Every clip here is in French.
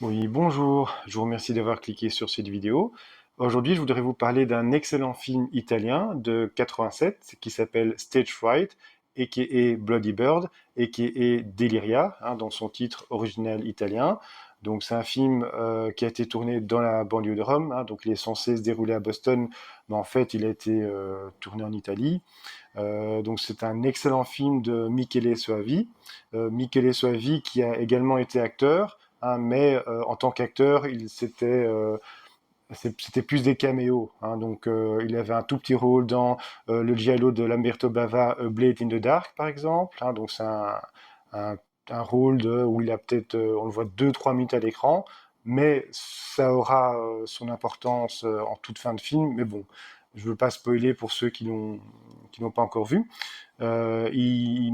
Oui, bonjour. Je vous remercie d'avoir cliqué sur cette vidéo. Aujourd'hui, je voudrais vous parler d'un excellent film italien de 87 qui s'appelle Stage Fright, a.k.a. Bloody Bird, a.k.a. Deliria, dans son titre original italien. Donc, c'est un film qui a été tourné dans la banlieue de Rome. Donc, il est censé se dérouler à Boston, mais en fait, il a été tourné en Italie. Donc, c'est un excellent film de Michele Soavi. Michele Soavi qui a également été acteur. Mais en tant qu'acteur, c'était plus des caméos. Donc, il avait un tout petit rôle dans le giallo de Lamberto Bava, Blade in the Dark, par exemple. Donc, c'est un, un rôle où il a peut-être, on le voit 2-3 minutes à l'écran, mais ça aura son importance en toute fin de film. Mais bon, je ne veux pas spoiler pour ceux qui n'ont pas encore vu. Il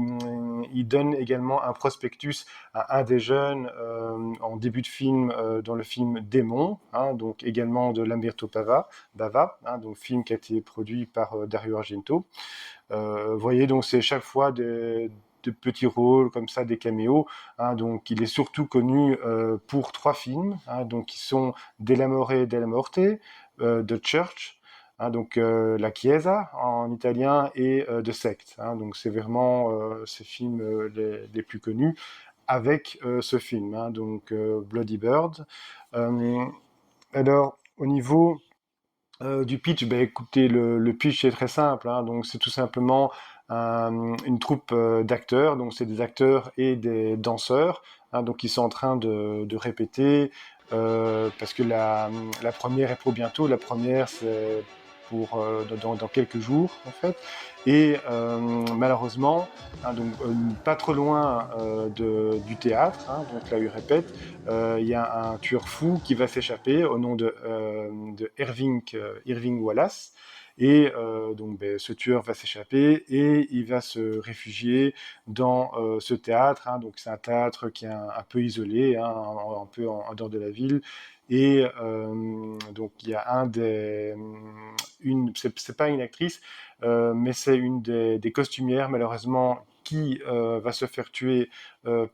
donne également un prospectus à un des jeunes en début de film dans le film Démon, donc également de Lamberto Bava, donc film qui a été produit par Dario Argento. Vous voyez, donc c'est chaque fois de petits rôles comme ça, des caméos. Donc il est surtout connu pour 3 films, donc qui sont Dell'amore e della morte, The Church, donc la Chiesa en italien, et The Sect. Donc c'est vraiment ces films les plus connus avec ce film, donc Bloody Bird. Euh, alors au niveau du pitch, ben écoutez, le pitch est très simple, donc c'est tout simplement une troupe d'acteurs, donc c'est des acteurs et des danseurs, donc ils sont en train de répéter, parce que la première est pour bientôt, la première c'est pour dans quelques jours en fait, et malheureusement, donc pas trop loin du théâtre, donc là où ils répètent, il y a un tueur fou qui va s'échapper au nom de Irving Wallace. Et donc, ben, ce tueur va s'échapper et il va se réfugier dans ce théâtre. Donc, c'est un théâtre qui est un peu isolé, un peu en dehors de la ville. Et donc, il y a c'est pas une actrice, mais c'est une des costumières, malheureusement, qui va se faire tuer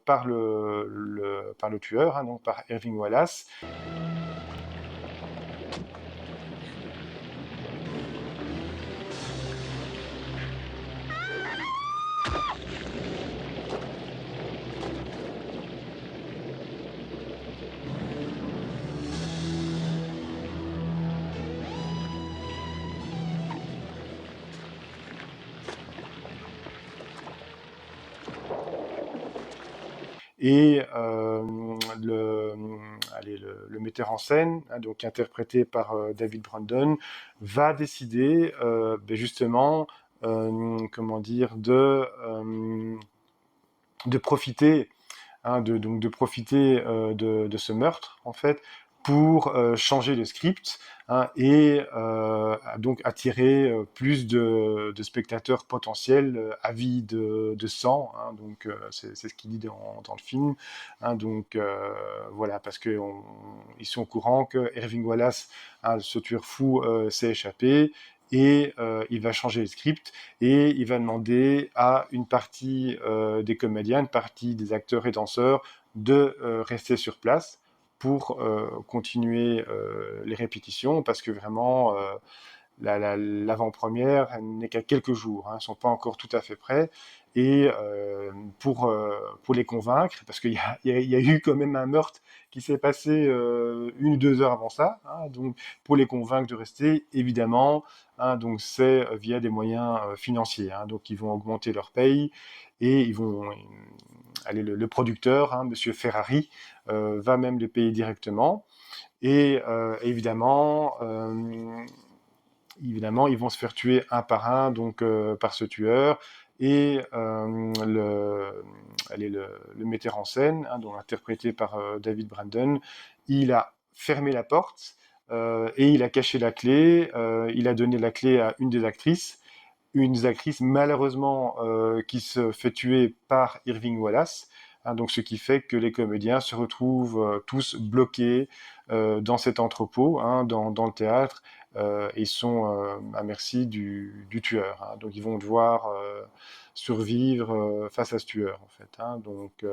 par le tueur, donc par Irving Wallace. Et le metteur en scène, donc interprété par David Brandon, va décider justement, comment dire, de profiter, donc de profiter de ce meurtre en fait pour changer le script, et donc attirer plus de spectateurs potentiels avides de sang, donc c'est ce qu'il dit dans le film, donc voilà, parce que ils sont au courant que Irving Wallace, ce tueur fou, s'est échappé, et il va changer le script et il va demander à une partie des comédiens, une partie des acteurs et danseurs de rester sur place pour continuer les répétitions, parce que vraiment l'avant-première n'est qu'à quelques jours, ils ne sont pas encore tout à fait prêts, et pour les convaincre, parce qu'il y a eu quand même un meurtre qui s'est passé 1 ou 2 heures avant ça, donc pour les convaincre de rester, évidemment, donc c'est via des moyens financiers, donc ils vont augmenter leur paye, et ils vont aller le producteur, Monsieur Ferrari, va même les payer directement, et évidemment, ils vont se faire tuer un par un, donc par ce tueur. Et le metteur en scène, donc interprété par David Brandon, il a fermé la porte et il a caché la clé. Il a donné la clé à une des actrices malheureusement qui se fait tuer par Irving Wallace. Donc ce qui fait que les comédiens se retrouvent tous bloqués dans cet entrepôt, dans le théâtre, et sont à merci du tueur. Donc ils vont devoir survivre face à ce tueur en fait. Donc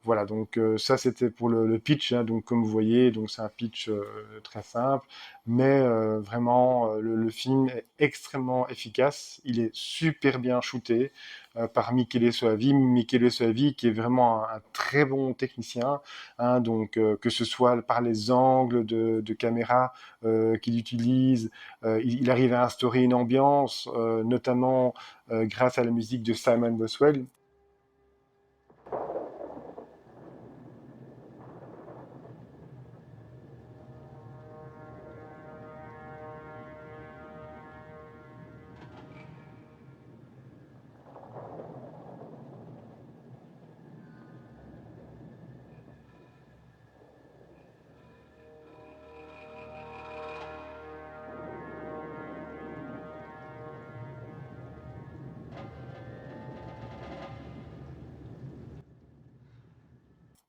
Voilà, donc ça c'était pour le pitch, hein, donc comme vous voyez, donc c'est un pitch très simple, mais vraiment le film est extrêmement efficace, il est super bien shooté par Michele Soavi qui est vraiment un très bon technicien, hein, donc que ce soit par les angles de caméra qu'il utilise, il arrive à instaurer une ambiance, notamment grâce à la musique de Simon Boswell.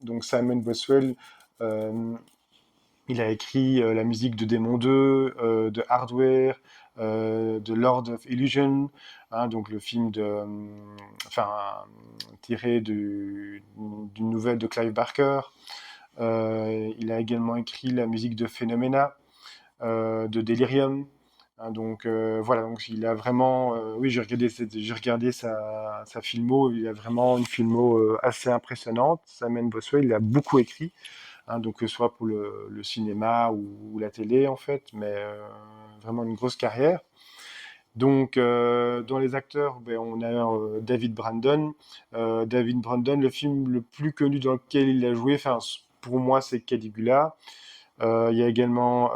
Donc Simon Boswell, euh, il a écrit la musique de Démon 2, de Hardware, de Lord of Illusion, hein, donc le film enfin, tiré d'une nouvelle de Clive Barker. Il a également écrit la musique de Phenomena, de Delirium. Hein, donc voilà, donc il a vraiment, oui, j'ai regardé sa filmo, il a vraiment une filmo assez impressionnante. Simon Boswell, il a beaucoup écrit, hein, donc que ce soit pour le cinéma ou la télé en fait, mais vraiment une grosse carrière. Donc dans les acteurs, ben, on a David Brandon. David Brandon, le film le plus connu dans lequel il a joué, enfin pour moi c'est Caligula. Il y a également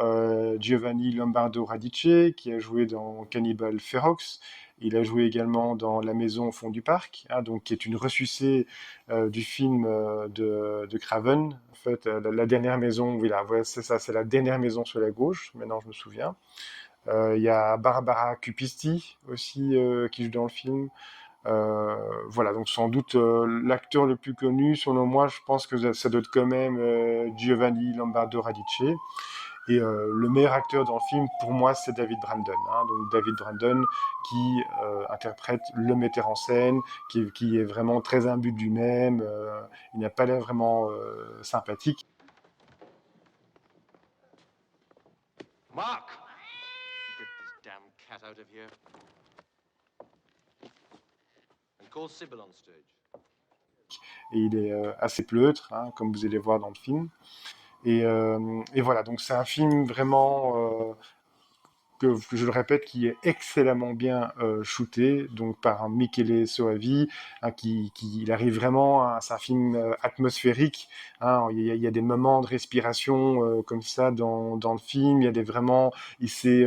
Giovanni Lombardo Radice qui a joué dans Cannibal Ferox. Il a joué également dans La Maison au fond du parc, hein, donc qui est une ressucée du film de Craven. En fait, la dernière maison, voilà, ouais, c'est ça, c'est la dernière maison sur la gauche. Maintenant, je me souviens. Il y a Barbara Cupisti aussi qui joue dans le film. Voilà, donc sans doute l'acteur le plus connu, selon moi, je pense que ça doit être quand même Giovanni Lombardo Radice. Et le meilleur acteur dans le film, pour moi, c'est David Brandon. Hein. Donc David Brandon qui interprète le metteur en scène, qui est vraiment très imbu de lui-même. Il n'a pas l'air vraiment sympathique. Mark! Get this damn cat out of here. And call Sybil on stage. Et il est assez pleutre, hein, comme vous allez voir dans le film. Et voilà, donc c'est un film vraiment que je le répète, qui est excellemment bien shooté, donc par un Michele Soavi, hein, il arrive vraiment, c'est un film atmosphérique, hein, il y a des moments de respiration comme ça dans le film, il y a des vraiment, il y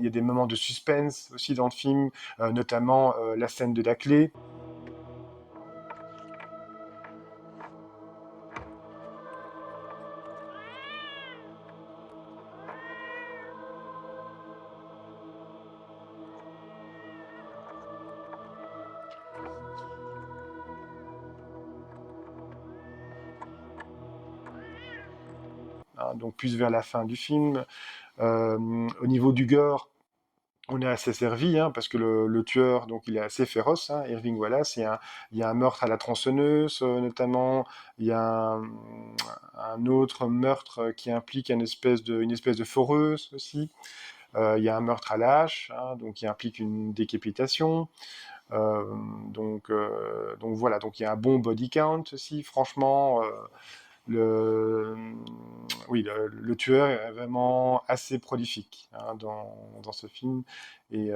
a des moments de suspense aussi dans le film, notamment la scène de la clé. Hein, donc plus vers la fin du film. Au niveau du gore, on est assez servi, hein, parce que le tueur, donc il est assez féroce, hein, Irving Wallace. Il y a un meurtre à la tronçonneuse, notamment. Il y a un autre meurtre qui implique une espèce de foreuse aussi. Il y a un meurtre à la hache, hein, donc qui implique une décapitation. Euh, donc voilà, donc il y a un bon body count aussi. Franchement, le, oui, le tueur est vraiment assez prolifique, hein, dans ce film. Et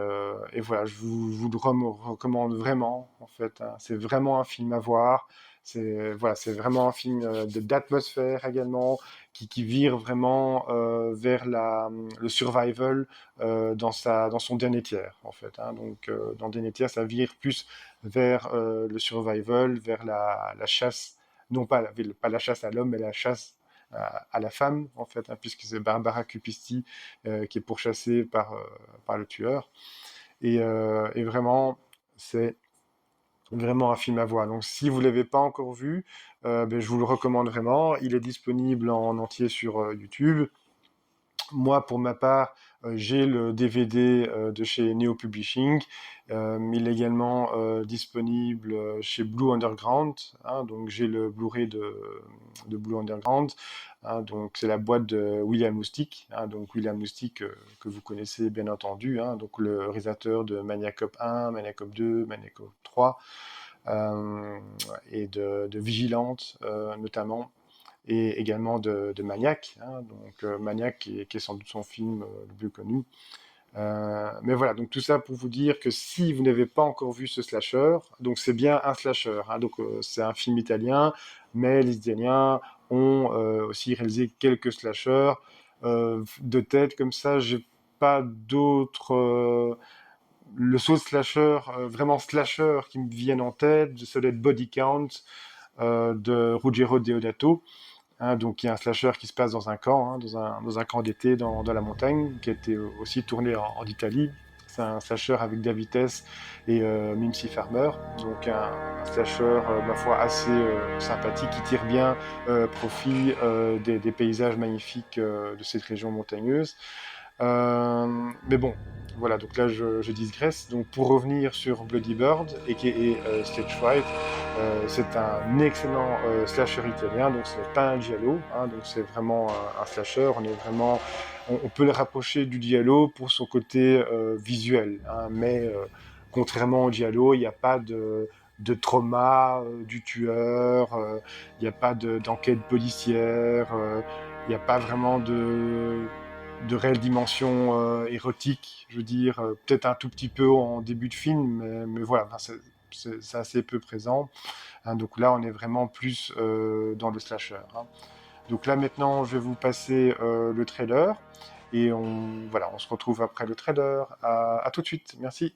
voilà, vous le recommande vraiment, en fait. Hein. C'est vraiment un film à voir. Voilà, c'est vraiment un film d'atmosphère également, qui vire vraiment vers le survival dans son dernier tiers, en fait. Hein. Donc, dans le dernier tiers, ça vire plus vers le survival, vers la chasse, non pas la chasse à l'homme, mais la chasse à la femme, en fait, hein, puisque c'est Barbara Cupisti qui est pourchassée par le tueur. Et vraiment, c'est vraiment un film à voir. Donc, si vous ne l'avez pas encore vu, ben, je vous le recommande vraiment. Il est disponible en entier sur YouTube. Moi, pour ma part, J'ai le DVD de chez Neo Publishing. Il est également disponible chez Blue Underground, hein, donc j'ai le Blu-ray de Blue Underground, hein, donc c'est la boîte de William Lustig, hein, donc William Lustig que vous connaissez bien entendu, hein, donc le réalisateur de Maniac Cop 1, Maniac Cop 2, Maniac Cop 3, et de Vigilante notamment, et également de Maniac, hein, donc Maniac qui est sans doute son film le plus connu. Mais voilà, donc tout ça pour vous dire que si vous n'avez pas encore vu ce slasher, donc c'est bien un slasher, hein, donc c'est un film italien, mais les Italiens ont aussi réalisé quelques slashers. De tête comme ça, j'ai pas d'autres le saut slasher, vraiment slasher qui me viennent en tête, ça doit être Body Count de Ruggero Deodato. Hein, donc il y a un slasher qui se passe dans un camp, hein, dans un camp d'été dans la montagne, qui a été aussi tourné en Italie. C'est un slasher avec David Tess et Mimsy Farmer, donc un slasher, ma foi, assez sympathique, qui tire bien profit des paysages magnifiques de cette région montagneuse. Mais bon, voilà, donc là je digresse. Donc pour revenir sur Bloody Bird, a.k.a. Stage Fright, c'est un excellent slasher italien, donc ce n'est pas un giallo, hein, donc c'est vraiment un slasher. On peut le rapprocher du giallo pour son côté visuel, hein, mais contrairement au giallo, il n'y a pas de trauma du tueur, il n'y a pas d'enquête policière, il n'y a pas vraiment de réelle dimension érotique, je veux dire, peut-être un tout petit peu en début de film, mais voilà, enfin, c'est assez peu présent. Hein, donc là, on est vraiment plus dans le slasher. Hein. Donc là, maintenant, je vais vous passer le trailer, et voilà, on se retrouve après le trailer. À tout de suite, merci.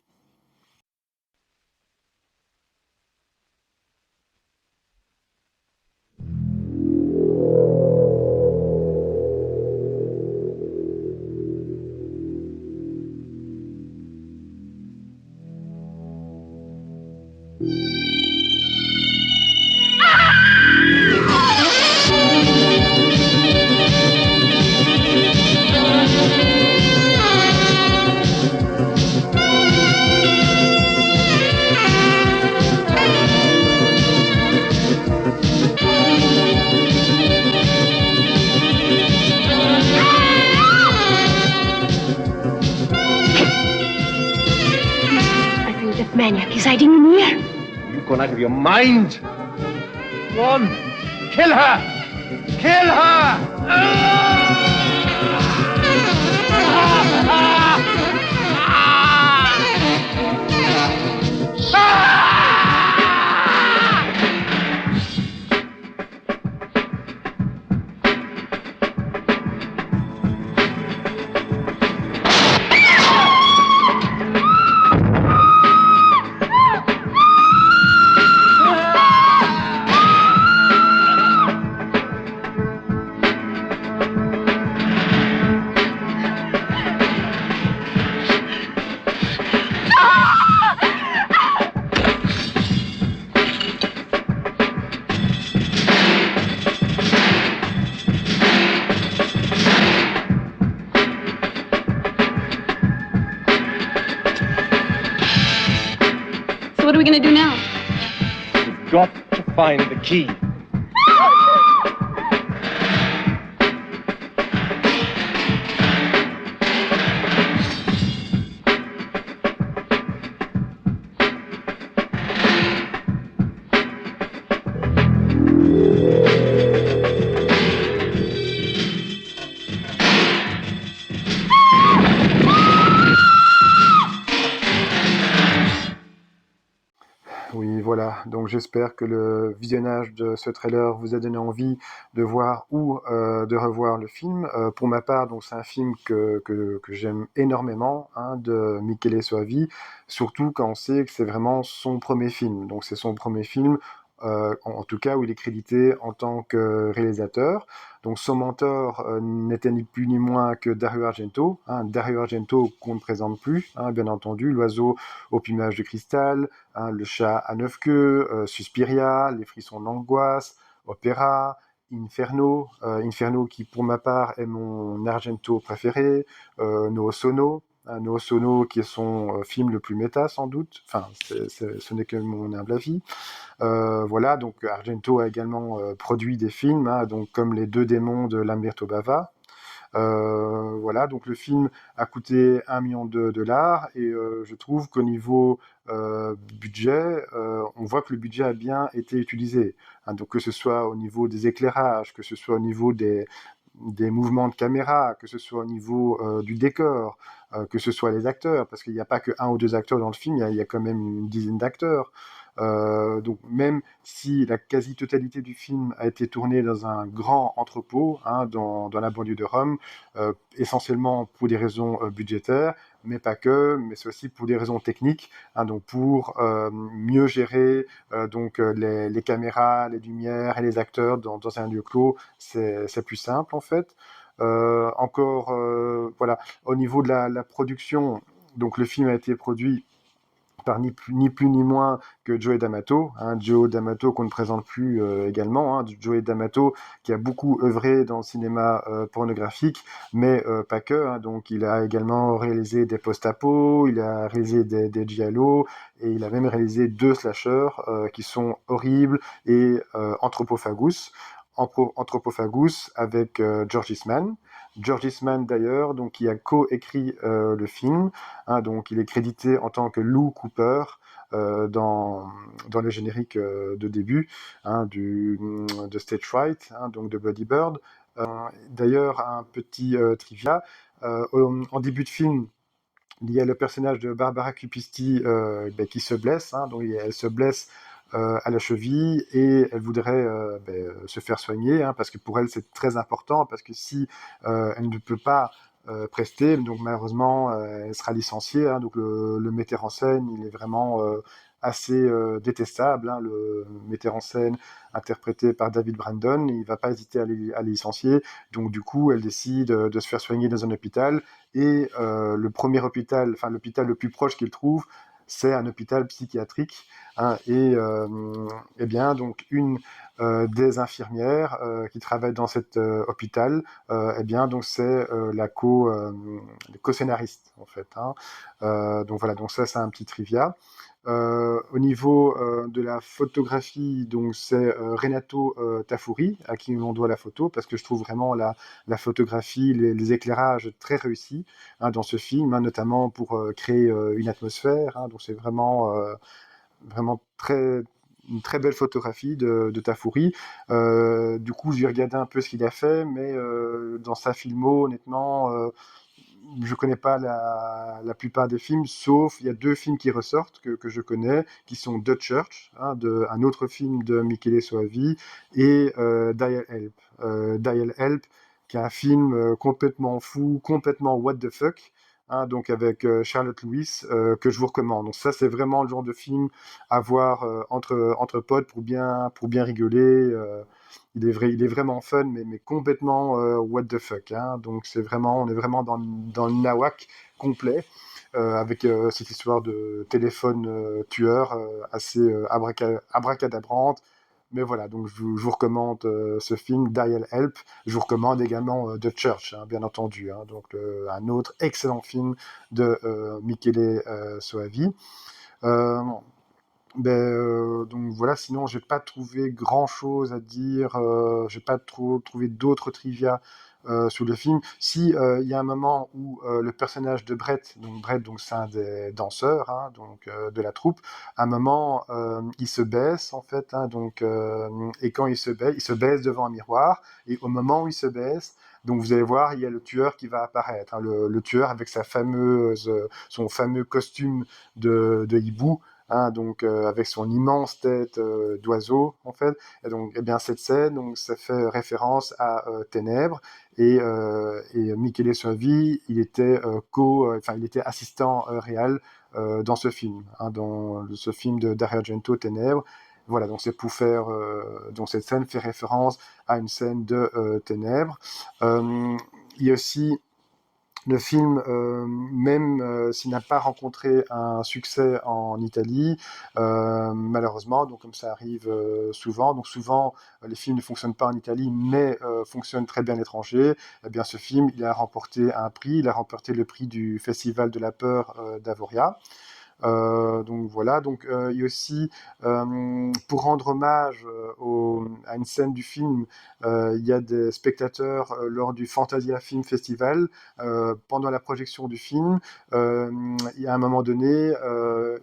I think that maniac is hiding in here. You've gone out of your mind. Go on. Kill her! Kill her! So what are we going to do now? You've got to find the key. Oui, voilà. Donc j'espère que le visionnage de ce trailer vous a donné envie de voir ou de revoir le film. Pour ma part, donc c'est un film que j'aime énormément, hein, de Michele Soavi, surtout quand on sait que c'est vraiment son premier film. Donc c'est son premier film, en tout cas où il est crédité en tant que réalisateur. Donc son mentor n'était ni plus ni moins que Dario Argento, hein, Dario Argento qu'on ne présente plus, hein, bien entendu, L'oiseau au plumage de cristal, hein, Le chat à neuf queues, Suspiria, Les frissons d'angoisse, Opéra, Inferno qui pour ma part est mon Argento préféré, No Sono, No Sono qui est son film le plus méta sans doute, enfin ce n'est que mon humble avis. Voilà, donc Argento a également produit des films, hein, donc comme Les Deux démons de Lamberto Bava. Voilà, donc le film a coûté 1 million de dollars et je trouve qu'au niveau budget, on voit que le budget a bien été utilisé. Hein, donc que ce soit au niveau des éclairages, que ce soit au niveau des mouvements de caméra, que ce soit au niveau du décor, que ce soit les acteurs, parce qu'il n'y a pas que un ou deux acteurs dans le film, il y a quand même une dizaine d'acteurs. Donc même si la quasi-totalité du film a été tournée dans un grand entrepôt, hein, dans la banlieue de Rome, essentiellement pour des raisons budgétaires, mais pas que, mais c'est aussi pour des raisons techniques, hein, donc pour mieux gérer les caméras, les lumières et les acteurs dans un lieu clos, c'est plus simple en fait. Voilà, au niveau de la production, donc le film a été produit par ni plus ni moins que Joe D'Amato, hein, Joe D'Amato qu'on ne présente plus également, hein, Joe D'Amato qui a beaucoup œuvré dans le cinéma pornographique, mais pas que, hein, donc il a également réalisé des post-apo, il a réalisé des giallo, et il a même réalisé 2 slashers qui sont horribles et Anthropophagus. Anthropophagus avec George Eastman. George Eastman d'ailleurs, donc qui a co-écrit le film, hein, donc il est crédité en tant que Lou Cooper dans les génériques de début, hein, de Stage Fright, hein, donc de Bloody Bird. D'ailleurs, un petit trivia, en début de film, il y a le personnage de Barbara Cupisti qui se blesse, hein, donc elle se blesse à la cheville et elle voudrait se faire soigner, hein, parce que pour elle c'est très important, parce que si elle ne peut pas prester, donc malheureusement elle sera licenciée, hein, donc le metteur en scène il est vraiment assez détestable, hein, le metteur en scène interprété par David Brandon, il va pas hésiter à les licencier, donc du coup elle décide de se faire soigner dans un hôpital et le premier hôpital, enfin l'hôpital le plus proche qu'il trouve, c'est un hôpital psychiatrique, hein, et bien donc une des infirmières qui travaille dans cet hôpital, eh bien donc c'est la co-scénariste en fait, hein. Donc voilà, donc ça c'est un petit trivia. Au niveau de la photographie, donc c'est Renato Tafuri à qui on doit la photo, parce que je trouve vraiment la photographie, les éclairages très réussis, hein, dans ce film, hein, notamment pour créer une atmosphère, hein, donc c'est vraiment une très belle photographie de Tafuri. Du coup, j'ai regardé un peu ce qu'il a fait, mais dans sa filmo, honnêtement, je connais pas la plupart des films, sauf il y a 2 films qui ressortent que je connais, qui sont The Church, hein, un autre film de Michele Soavi, et Dial Help. Dial Help, qui est un film complètement fou, complètement what the fuck, hein, donc avec Charlotte Lewis, que je vous recommande. Donc ça, c'est vraiment le genre de film à voir entre potes pour bien rigoler. Il est vraiment fun, mais complètement what the fuck, hein. Donc on est vraiment dans le nawak complet, avec cette histoire de téléphone tueur assez abracadabrante. Mais voilà, donc je vous recommande ce film, Dial Help. Je vous recommande également The Church, hein, bien entendu, hein, donc un autre excellent film de Michele Soavi. Euh, donc voilà, sinon j'ai pas trouvé grand chose à dire, j'ai pas trop trouvé d'autres trivia sur le film. Si il y a un moment où le personnage de Brett donc c'est un des danseurs, hein, donc de la troupe, à un moment il se baisse en fait, hein, donc et quand il se baisse devant un miroir, et au moment où il se baisse, donc vous allez voir, il y a le tueur qui va apparaître, hein, le tueur avec son fameux costume de hibou, hein, donc avec son immense tête d'oiseau en fait. Et donc eh bien cette scène, donc ça fait référence à Ténèbres, et Michele Soavi il était il était assistant réel dans ce film, hein, dans ce film de Dario Argento, Ténèbres. Voilà, donc c'est pour faire donc cette scène fait référence à une scène de Ténèbres. Il y a aussi Le film, même s'il n'a pas rencontré un succès en Italie, malheureusement, donc comme ça arrive souvent, donc souvent les films ne fonctionnent pas en Italie, mais fonctionnent très bien à l'étranger. Eh bien, ce film, il a remporté un prix, il a remporté le prix du Festival de la peur d'Avoria. Donc voilà, donc il y a aussi, pour rendre hommage à une scène du film, il y a des spectateurs lors du Fantasia Film Festival, pendant la projection du film, il y a un moment donné,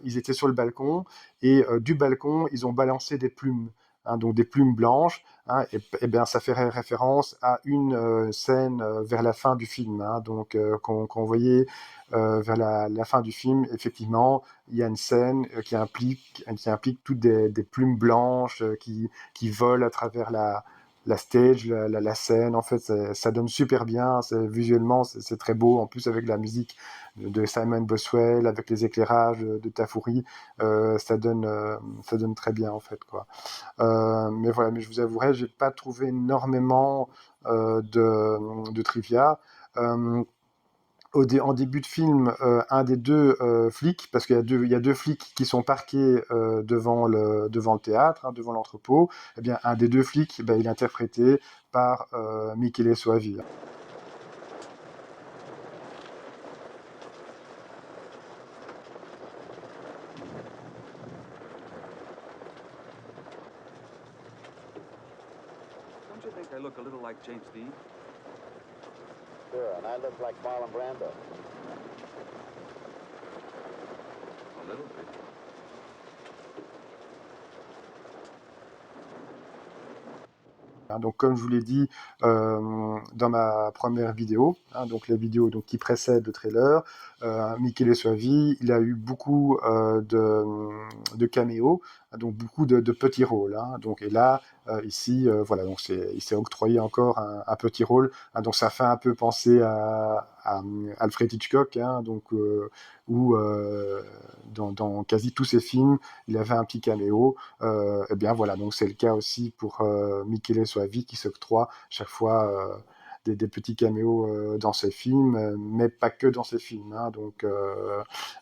ils étaient sur le balcon et du balcon, ils ont balancé des plumes. Hein, donc des plumes blanches, hein, et bien ça fait référence à une scène vers la fin du film, hein, donc qu'on voyait vers la fin du film. Effectivement, il y a une scène qui implique toutes des plumes blanches qui volent à travers la stage, la scène. En fait, ça donne super bien. Visuellement, c'est très beau. En plus, avec la musique de Simon Boswell, avec les éclairages de Tafuri, ça donne très bien, en fait, quoi. Mais voilà, mais je vous avouerai, j'ai pas trouvé énormément de trivia. Euh, en début de film, un des deux flics, parce qu'il y a deux flics qui sont parqués devant le théâtre, hein, devant l'entrepôt, eh bien, un des deux flics, ben, il est interprété par Michele Soavi. Don't you think I look a little like James Dean? Sure, and I look like Marlon Brando. A little bit. Hein, donc, comme je vous l'ai dit dans ma première vidéo, hein, donc la vidéo donc, qui précède le trailer, Michele Soavi, il a eu beaucoup de caméos, donc beaucoup de petits rôles. Hein, donc, et là, ici, voilà, donc il s'est octroyé encore un petit rôle. Hein, donc, ça fait un peu penser à Alfred Hitchcock, hein, donc, où dans quasi tous ses films, il avait un petit caméo. Eh bien voilà, donc c'est le cas aussi pour Michele Soavi qui s'octroie chaque fois des petits caméos dans ses films, mais pas que dans ses films. Hein. Donc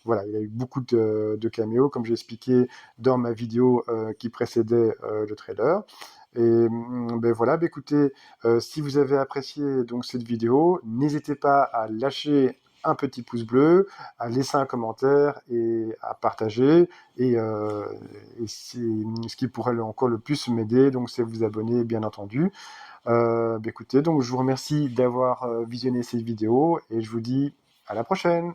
voilà, il y a eu beaucoup de caméos, comme j'ai expliqué dans ma vidéo qui précédait le trailer. Et ben voilà, ben écoutez, si vous avez apprécié donc cette vidéo, n'hésitez pas à lâcher un petit pouce bleu, à laisser un commentaire et à partager. Et ce qui pourrait encore le plus m'aider, donc c'est vous abonner, bien entendu. Ben écoutez, donc je vous remercie d'avoir visionné cette vidéo et je vous dis à la prochaine.